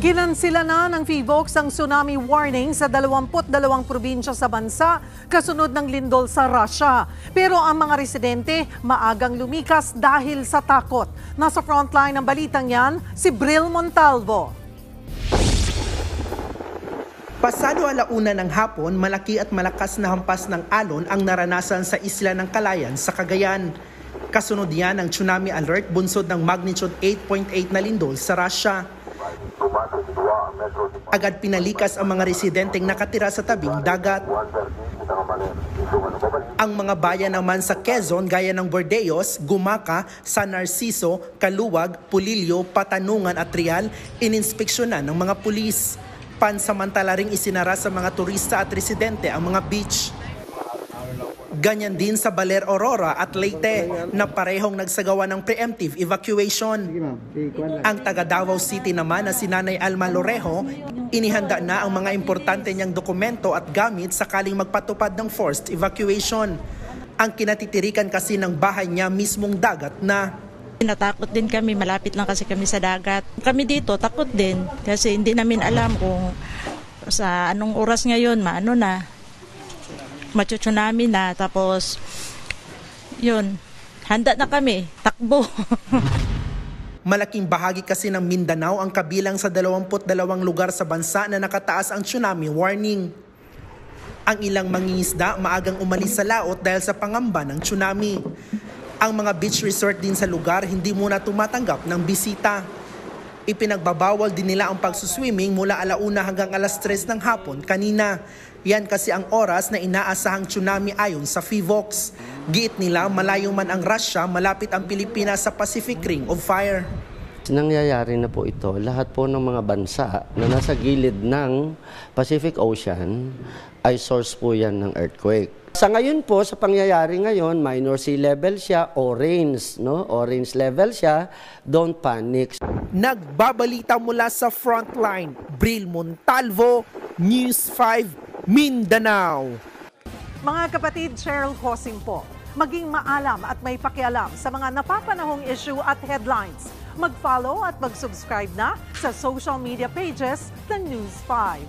Kinansila na ng PHIVOLCS ang tsunami warning sa 22 probinsya sa bansa kasunod ng lindol sa Russia. Pero ang mga residente maagang lumikas dahil sa takot. Nasa frontline ng balitang yan, si Bril Montalvo. Pasado alauna ng hapon, malaki at malakas na hampas ng alon ang naranasan sa isla ng Calayan sa Cagayan. Kasunod yan ang tsunami alert bunsod ng magnitude 8.8 na lindol sa Russia. Agad pinalikas ang mga residenteng nakatira sa tabing dagat. Ang mga bayan naman sa Quezon gaya ng Bordeos, Gumaca, San Narciso, Caluwag, Pulilio, Patanungan at Trial ininspeksyonan ng mga pulis. Pansamantala ring isinara sa mga turista at residente ang mga beach. Ganyan din sa Baler, Aurora at Leyte na parehong nagsagawa ng preemptive evacuation. Ang taga Davao City naman na si Nanay Alma Lorejo, inihanda na ang mga importante niyang dokumento at gamit sakaling magpatupad ng forced evacuation. Ang kinatitirikan kasi ng bahay niya mismong dagat na. Natakot din kami, malapit lang kasi kami sa dagat. Kami dito takot din kasi hindi namin alam kung sa anong oras ngayon, maano na. Machu-tsunami na, tapos yun, handa na kami, takbo. Malaking bahagi kasi ng Mindanao ang kabilang sa 22 lugar sa bansa na nakataas ang tsunami warning. Ang ilang mangingisda maagang umalis sa laot dahil sa pangamba ng tsunami. Ang mga beach resort din sa lugar hindi muna tumatanggap ng bisita. Ipinagbabawal din nila ang pagsuswimming mula alauna hanggang alas 3 ng hapon kanina. Yan kasi ang oras na inaasahang tsunami ayon sa PHIVOLCS. Giit nila malayo man ang Russia, malapit ang Pilipinas sa Pacific Ring of Fire. Nangyayari na po ito, lahat po ng mga bansa na nasa gilid ng Pacific Ocean ay source po yan ng earthquake. Sa ngayon po, sa pangyayari ngayon, minor sea level siya, orange, no? Orange level siya, don't panic. Nagbabalita mula sa frontline, Bril Montalvo, News 5, Mindanao. Mga kapatid, Cheryl Cosing po. Maging maalam at may pakialam sa mga napapanahong issue at headlines. Mag-follow at mag-subscribe na sa social media pages ng News 5.